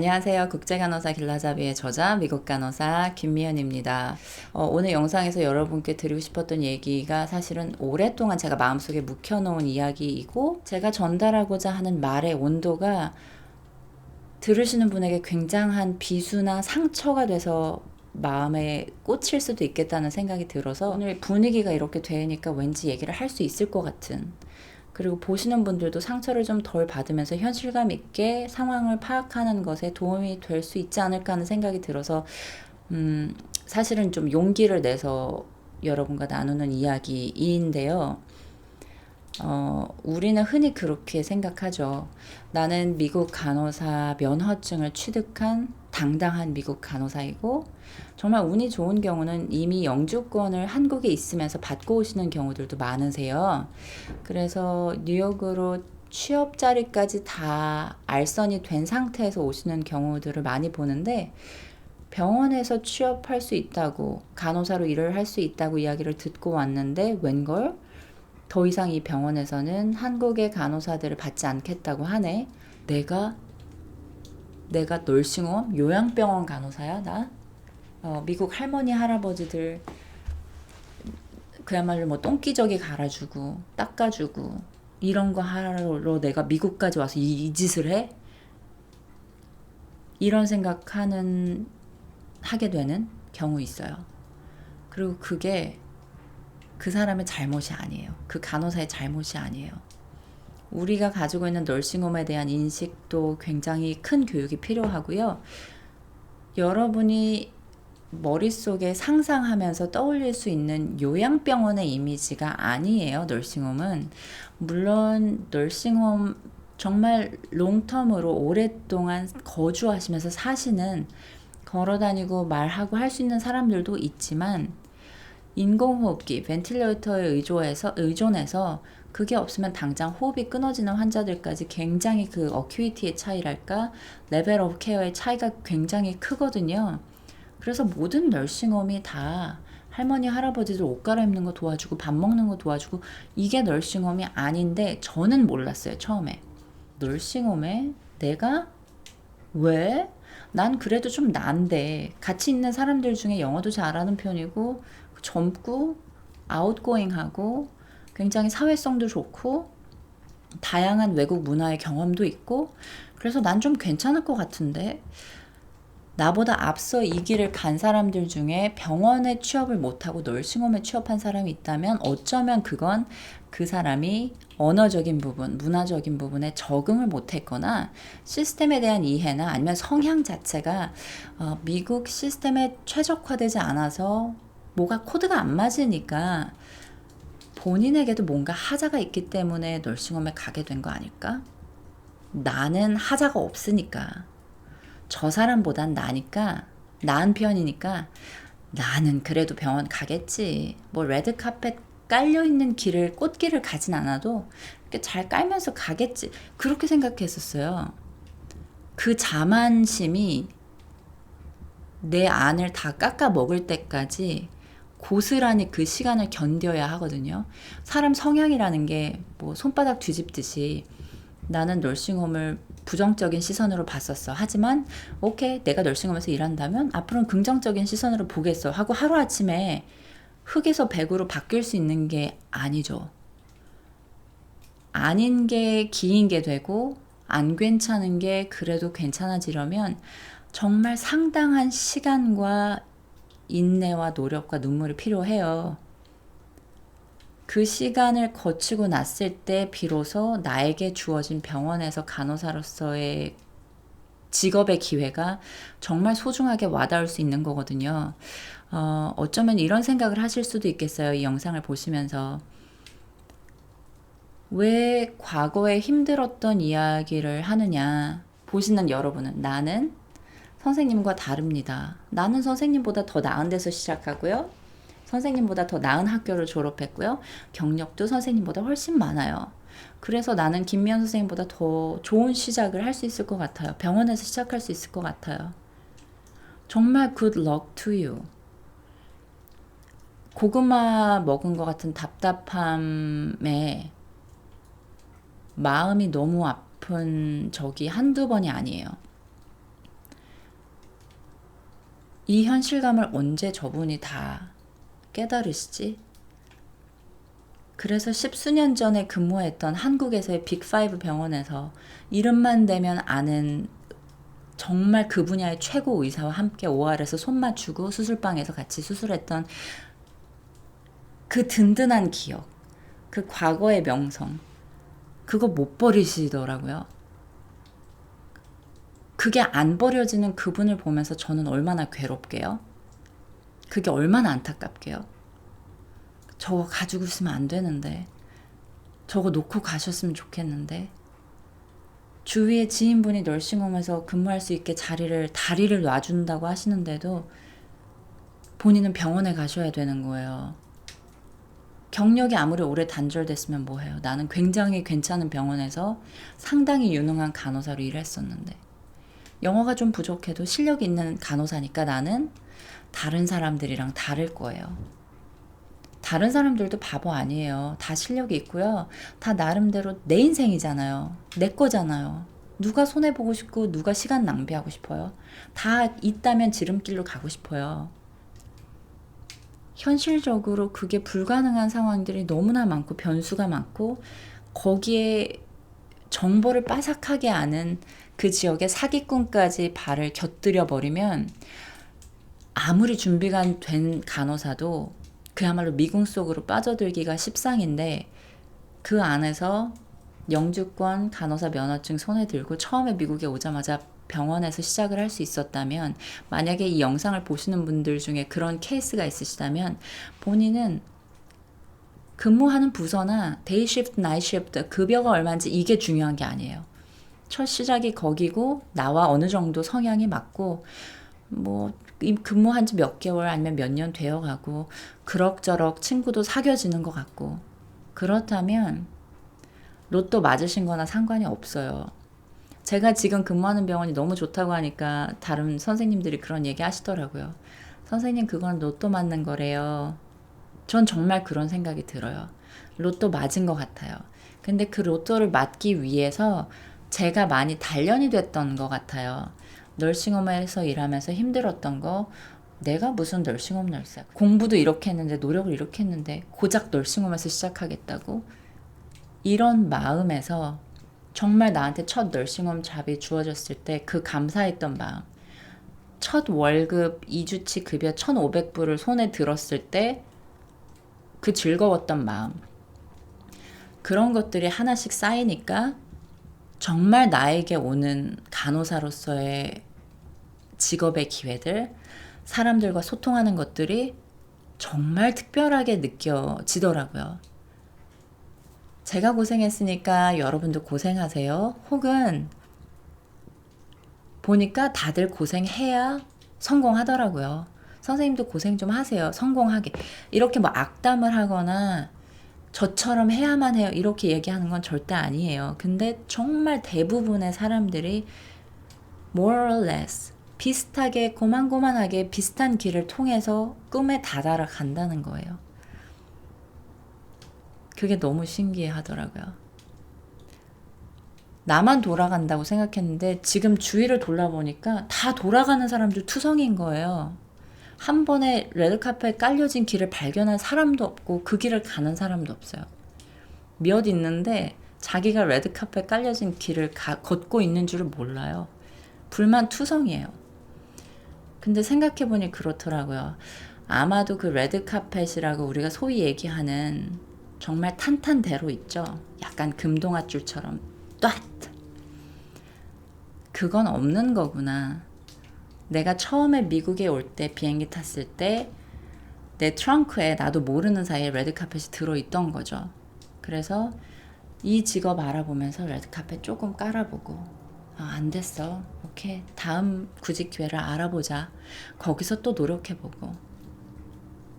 안녕하세요. 국제간호사 길라잡이의 저자 미국 간호사 김미연입니다. 오늘 영상에서 여러분께 드리고 싶었던 얘기가 사실은 오랫동안 제가 마음속에 묵혀놓은 이야기이고 제가 전달하고자 하는 말의 온도가 들으시는 분에게 굉장한 비수나 상처가 돼서 마음에 꽂힐 수도 있겠다는 생각이 들어서 오늘 분위기가 이렇게 되니까 왠지 얘기를 할 수 있을 것 같은, 그리고 보시는 분들도 상처를 좀 덜 받으면서 현실감 있게 상황을 파악하는 것에 도움이 될 수 있지 않을까 하는 생각이 들어서 사실은 좀 용기를 내서 여러분과 나누는 이야기인데요. 우리는 흔히 그렇게 생각하죠. 나는 미국 간호사 면허증을 취득한 당당한 미국 간호사이고, 정말 운이 좋은 경우는 이미 영주권을 한국에 있으면서 받고 오시는 경우들도 많으세요. 그래서 뉴욕으로 취업 자리까지 다 알선이 된 상태에서 오시는 경우들을 많이 보는데, 병원에서 취업할 수 있다고, 간호사로 일을 할 수 있다고 이야기를 듣고 왔는데 웬걸? 더 이상 이 병원에서는 한국의 간호사들을 받지 않겠다고 하네. 내가 널싱홈 요양병원 간호사야 나? 미국 할머니 할아버지들 그야말로 뭐 똥기저귀 갈아주고 닦아주고 이런 거 하러 내가 미국까지 와서 이 짓을 해? 이런 하게 되는 경우 있어요. 그리고 그게 그 사람의 잘못이 아니에요. 그 간호사의 잘못이 아니에요. 우리가 가지고 있는 널싱홈에 대한 인식도 굉장히 큰 교육이 필요하고요. 여러분이 머릿속에 상상하면서 떠올릴 수 있는 요양병원의 이미지가 아니에요. 널싱홈은. 물론 널싱홈 정말 롱텀으로 오랫동안 거주하시면서 사시는, 걸어다니고 말하고 할 수 있는 사람들도 있지만 인공호흡기, 벤틸레이터에 의존해서 그게 없으면 당장 호흡이 끊어지는 환자들까지 굉장히 그 어큐이티의 차이랄까, 레벨 오브 케어의 차이가 굉장히 크거든요. 그래서 모든 널싱홈이 다 할머니 할아버지들 옷 갈아입는 거 도와주고 밥 먹는 거 도와주고 이게 널싱홈이 아닌데, 저는 몰랐어요 처음에. 널싱홈에 내가 왜? 난 그래도 좀 난데, 같이 있는 사람들 중에 영어도 잘하는 편이고 젊고 아웃고잉하고 굉장히 사회성도 좋고 다양한 외국 문화의 경험도 있고, 그래서 난 좀 괜찮을 것 같은데, 나보다 앞서 이 길을 간 사람들 중에 병원에 취업을 못하고 널싱홈에 취업한 사람이 있다면 어쩌면 그건 그 사람이 언어적인 부분, 문화적인 부분에 적응을 못했거나 시스템에 대한 이해나 아니면 성향 자체가 미국 시스템에 최적화되지 않아서 뭐가 코드가 안 맞으니까 본인에게도 뭔가 하자가 있기 때문에 널싱홈에 가게 된 거 아닐까? 나는 하자가 없으니까, 저 사람보단 나은 편이니까 나는 그래도 병원 가겠지. 뭐 레드카펫 깔려있는 꽃길을 가진 않아도 이렇게 잘 깔면서 가겠지. 그렇게 생각했었어요. 그 자만심이 내 안을 다 깎아 먹을 때까지 고스란히 그 시간을 견뎌야 하거든요. 사람 성향이라는 게 뭐 손바닥 뒤집듯이 나는 널싱홈을 부정적인 시선으로 봤었어. 하지만 오케이, 내가 널싱홈에서 일한다면 앞으로는 긍정적인 시선으로 보겠어 하고 하루아침에 흙에서 백으로 바뀔 수 있는 게 아니죠. 아닌 게 기인 게 되고 안 괜찮은 게 그래도 괜찮아지려면 정말 상당한 시간과 인내와 노력과 눈물이 필요해요. 그 시간을 거치고 났을 때 비로소 나에게 주어진 병원에서 간호사로서의 직업의 기회가 정말 소중하게 와닿을 수 있는 거거든요. 어쩌면 이런 생각을 하실 수도 있겠어요. 이 영상을 보시면서. 왜 과거에 힘들었던 이야기를 하느냐. 보시는 여러분은, 나는 선생님과 다릅니다. 나는 선생님보다 더 나은 데서 시작하고요. 선생님보다 더 나은 학교를 졸업했고요. 경력도 선생님보다 훨씬 많아요. 그래서 나는 김미연 선생님보다 더 좋은 시작을 할 수 있을 것 같아요. 병원에서 시작할 수 있을 것 같아요. 정말 good luck to you. 고구마 먹은 것 같은 답답함에 마음이 너무 아픈 적이 한두 번이 아니에요. 이 현실감을 언제 저분이 다 깨달으시지? 그래서 십수년 전에 근무했던 한국에서의 빅5 병원에서 이름만 대면 아는 정말 그 분야의 최고 의사와 함께 OR에서 손 맞추고 수술방에서 같이 수술했던 그 든든한 기억, 그 과거의 명성, 그거 못 버리시더라고요. 그게 안 버려지는 그분을 보면서 저는 얼마나 괴롭게요. 그게 얼마나 안타깝게요. 저거 가지고 있으면 안 되는데, 저거 놓고 가셨으면 좋겠는데, 주위에 지인분이 널싱홈에서 근무할 수 있게 다리를 놔준다고 하시는데도 본인은 병원에 가셔야 되는 거예요. 경력이 아무리 오래 단절됐으면 뭐해요. 나는 굉장히 괜찮은 병원에서 상당히 유능한 간호사로 일했었는데 영어가 좀 부족해도 실력이 있는 간호사니까 나는 다른 사람들이랑 다를 거예요. 다른 사람들도 바보 아니에요. 다 실력이 있고요. 다 나름대로 내 인생이잖아요. 내 거잖아요. 누가 손해보고 싶고 누가 시간 낭비하고 싶어요. 다 있다면 지름길로 가고 싶어요. 현실적으로 그게 불가능한 상황들이 너무나 많고 변수가 많고 거기에 정보를 빠삭하게 아는 그 지역의 사기꾼까지 발을 곁들여 버리면 아무리 준비가 된 간호사도 그야말로 미궁 속으로 빠져들기가 십상인데 그 안에서 영주권 간호사 면허증 손에 들고 처음에 미국에 오자마자 병원에서 시작을 할 수 있었다면 만약에 이 영상을 보시는 분들 중에 그런 케이스가 있으시다면 본인은 근무하는 부서나 데이 시프트, 나이 시프트 급여가 얼마인지 이게 중요한 게 아니에요. 첫 시작이 거기고 나와 어느 정도 성향이 맞고 뭐 근무한 지 몇 개월 아니면 몇 년 되어가고 그럭저럭 친구도 사귀어지는 것 같고 그렇다면 로또 맞으신 거나 상관이 없어요. 제가 지금 근무하는 병원이 너무 좋다고 하니까 다른 선생님들이 그런 얘기 하시더라고요. 선생님 그건 로또 맞는 거래요. 전 정말 그런 생각이 들어요. 로또 맞은 것 같아요. 근데 그 로또를 맞기 위해서 제가 많이 단련이 됐던 것 같아요. 널싱홈에서 일하면서 힘들었던 거 내가 무슨 널싱홈 널스야. 공부도 이렇게 했는데 노력을 이렇게 했는데 고작 널싱홈에서 시작하겠다고? 이런 마음에서 정말 나한테 첫 널싱홈 잡이 주어졌을 때 그 감사했던 마음 첫 월급 2주치 급여 1,500불을 손에 들었을 때 그 즐거웠던 마음 그런 것들이 하나씩 쌓이니까 정말 나에게 오는 간호사로서의 직업의 기회들 사람들과 소통하는 것들이 정말 특별하게 느껴지더라고요. 제가 고생했으니까 여러분도 고생하세요. 혹은 보니까 다들 고생해야 성공하더라고요. 선생님도 고생 좀 하세요. 성공하게. 이렇게 뭐 악담을 하거나 저처럼 해야만 해요. 이렇게 얘기하는 건 절대 아니에요. 근데 정말 대부분의 사람들이 more or less 비슷하게 고만고만하게 비슷한 길을 통해서 꿈에 다다라 간다는 거예요. 그게 너무 신기해 하더라고요. 나만 돌아간다고 생각했는데 지금 주위를 돌아보니까 다 돌아가는 사람들 투성인 거예요. 한 번에 레드카펫 깔려진 길을 발견한 사람도 없고 그 길을 가는 사람도 없어요. 몇 있는데 자기가 레드카펫 깔려진 길을 걷고 있는 줄을 몰라요. 불만 투성이에요. 근데 생각해보니 그렇더라고요. 아마도 그 레드카펫이라고 우리가 소위 얘기하는 정말 탄탄대로 있죠. 약간 금동아줄처럼 ጧ! 그건 없는 거구나. 내가 처음에 미국에 올 때 비행기 탔을 때 내 트렁크에 나도 모르는 사이에 레드카펫이 들어있던 거죠. 그래서 이 직업 알아보면서 레드카펫 조금 깔아보고 안 됐어. 오케이. 다음 구직 기회를 알아보자. 거기서 또 노력해보고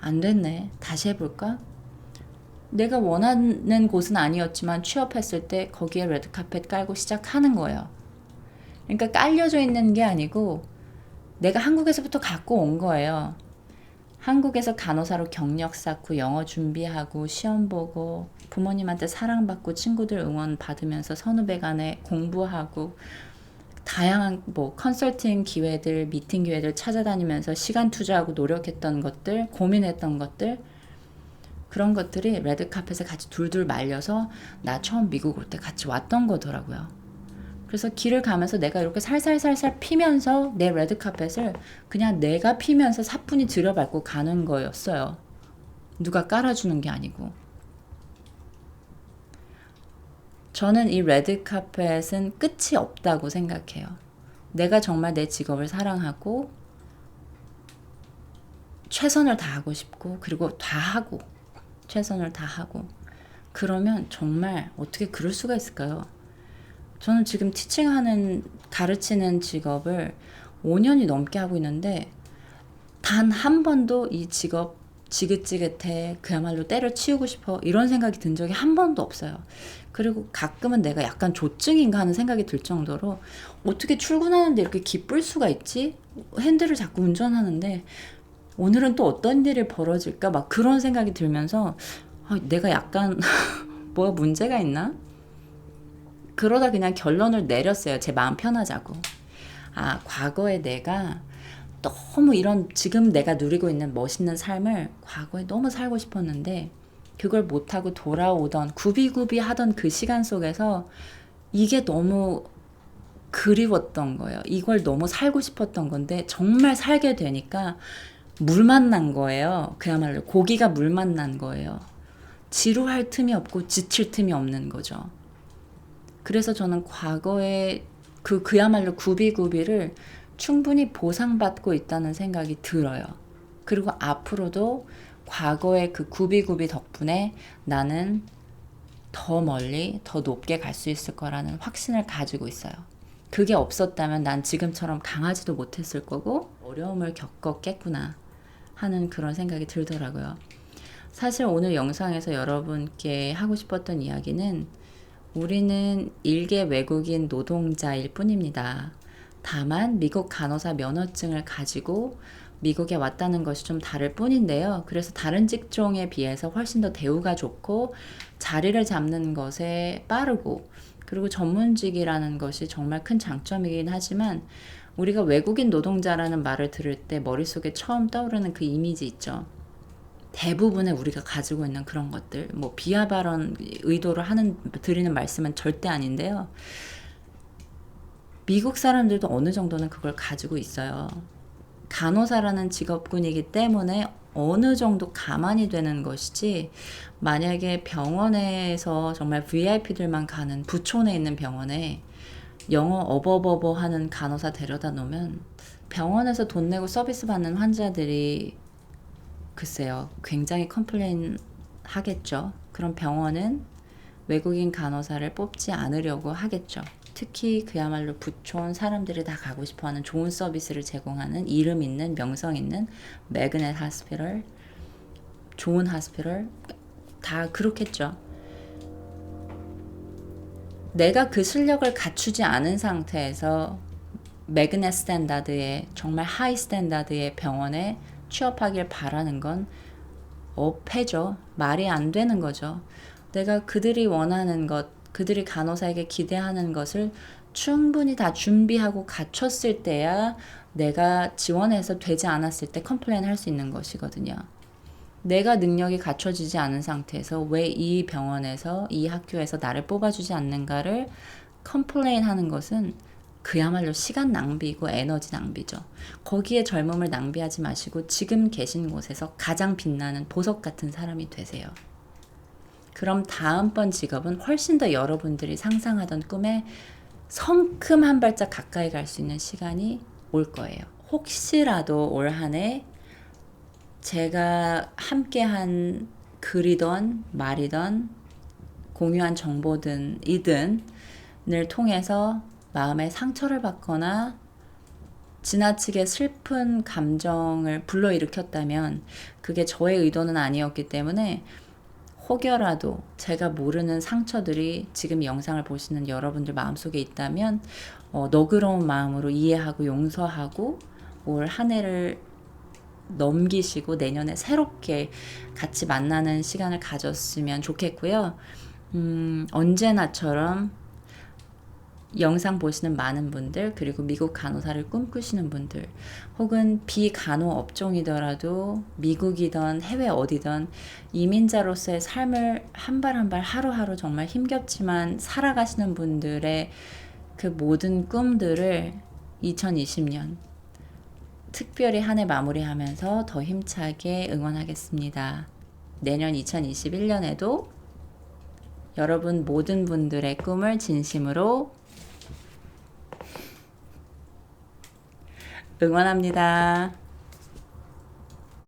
안 됐네. 다시 해볼까? 내가 원하는 곳은 아니었지만 취업했을 때 거기에 레드카펫 깔고 시작하는 거예요. 그러니까 깔려져 있는 게 아니고 내가 한국에서부터 갖고 온 거예요. 한국에서 간호사로 경력 쌓고 영어 준비하고 시험 보고 부모님한테 사랑받고 친구들 응원 받으면서 선후배 간에 공부하고 다양한 뭐 컨설팅 기회들, 미팅 기회들 찾아다니면서 시간 투자하고 노력했던 것들, 고민했던 것들, 그런 것들이 레드카펫에 같이 둘둘 말려서 나 처음 미국 올 때 같이 왔던 거더라고요. 그래서 길을 가면서 내가 이렇게 살살살살 피면서 내 레드카펫을 그냥 내가 피면서 사뿐히 들여밟고 가는 거였어요. 누가 깔아주는 게 아니고. 저는 이 레드카펫은 끝이 없다고 생각해요. 내가 정말 내 직업을 사랑하고 최선을 다하고 싶고, 그리고 다 하고, 최선을 다하고, 그러면 정말 어떻게 그럴 수가 있을까요? 저는 지금 가르치는 직업을 5년이 넘게 하고 있는데 단 한 번도 이 직업 지긋지긋해, 그야말로 때려치우고 싶어, 이런 생각이 든 적이 한 번도 없어요. 그리고 가끔은 내가 약간 조증인가 하는 생각이 들 정도로 어떻게 출근하는데 이렇게 기쁠 수가 있지? 핸들을 자꾸 운전하는데 오늘은 또 어떤 일이 벌어질까? 막 그런 생각이 들면서 내가 약간 뭐가 문제가 있나? 그러다 그냥 결론을 내렸어요. 제 마음 편하자고. 과거에 내가 너무 지금 내가 누리고 있는 멋있는 삶을 과거에 너무 살고 싶었는데 그걸 못하고 돌아오던 구비구비 하던 그 시간 속에서 이게 너무 그리웠던 거예요. 이걸 너무 살고 싶었던 건데 정말 살게 되니까 물 만난 거예요. 그야말로 고기가 물 만난 거예요. 지루할 틈이 없고 지칠 틈이 없는 거죠. 그래서 저는 과거에 그야말로 구비구비를 충분히 보상받고 있다는 생각이 들어요. 그리고 앞으로도 과거의 그 구비구비 덕분에 나는 더 멀리, 더 높게 갈 수 있을 거라는 확신을 가지고 있어요. 그게 없었다면 난 지금처럼 강하지도 못했을 거고 어려움을 겪었겠구나 하는 그런 생각이 들더라고요. 사실 오늘 영상에서 여러분께 하고 싶었던 이야기는 우리는 일개 외국인 노동자일 뿐입니다. 다만 미국 간호사 면허증을 가지고 미국에 왔다는 것이 좀 다를 뿐인데요. 그래서 다른 직종에 비해서 훨씬 더 대우가 좋고 자리를 잡는 것에 빠르고 그리고 전문직이라는 것이 정말 큰 장점이긴 하지만 우리가 외국인 노동자라는 말을 들을 때 머릿속에 처음 떠오르는 그 이미지 있죠. 대부분의 우리가 가지고 있는 그런 것들, 뭐 비하 발언 의도로 드리는 말씀은 절대 아닌데요. 미국 사람들도 어느 정도는 그걸 가지고 있어요. 간호사라는 직업군이기 때문에 어느 정도 가만히 되는 것이지, 만약에 병원에서 정말 VIP들만 가는 부촌에 있는 병원에 영어 어버버버 하는 간호사 데려다 놓으면 병원에서 돈 내고 서비스 받는 환자들이 글쎄요, 굉장히 컴플레인 하겠죠. 그럼 병원은 외국인 간호사를 뽑지 않으려고 하겠죠. 특히 그야말로 부촌 사람들이 다 가고 싶어하는 좋은 서비스를 제공하는 이름 있는 명성 있는 매그넷 하스피럴, 좋은 하스피럴 다 그렇겠죠. 내가 그 실력을 갖추지 않은 상태에서 매그넷 스탠다드의 정말 하이 스탠다드의 병원에 취업하길 바라는 건 어폐죠. 말이 안 되는 거죠. 내가 그들이 원하는 것, 그들이 간호사에게 기대하는 것을 충분히 다 준비하고 갖췄을 때야 내가 지원해서 되지 않았을 때 컴플레인 할 수 있는 것이거든요. 내가 능력이 갖춰지지 않은 상태에서 왜 이 병원에서 이 학교에서 나를 뽑아주지 않는가를 컴플레인 하는 것은 그야말로 시간 낭비고 에너지 낭비죠. 거기에 젊음을 낭비하지 마시고 지금 계신 곳에서 가장 빛나는 보석 같은 사람이 되세요. 그럼 다음번 직업은 훨씬 더 여러분들이 상상하던 꿈에 성큼 한 발짝 가까이 갈 수 있는 시간이 올 거예요. 혹시라도 올 한 해 제가 함께한 글이던 말이던 공유한 정보든 을 통해서 마음에 상처를 받거나 지나치게 슬픈 감정을 불러일으켰다면 그게 저의 의도는 아니었기 때문에 혹여라도 제가 모르는 상처들이 지금 영상을 보시는 여러분들 마음속에 있다면 너그러운 마음으로 이해하고 용서하고 올 한 해를 넘기시고 내년에 새롭게 같이 만나는 시간을 가졌으면 좋겠고요. 언제나처럼 영상 보시는 많은 분들, 그리고 미국 간호사를 꿈꾸시는 분들, 혹은 비간호 업종이더라도 미국이든 해외 어디든 이민자로서의 삶을 한 발 한 발 하루하루 정말 힘겹지만 살아가시는 분들의 그 모든 꿈들을 2020년 특별히 한 해 마무리하면서 더 힘차게 응원하겠습니다. 내년 2021년에도 여러분 모든 분들의 꿈을 진심으로 응원합니다.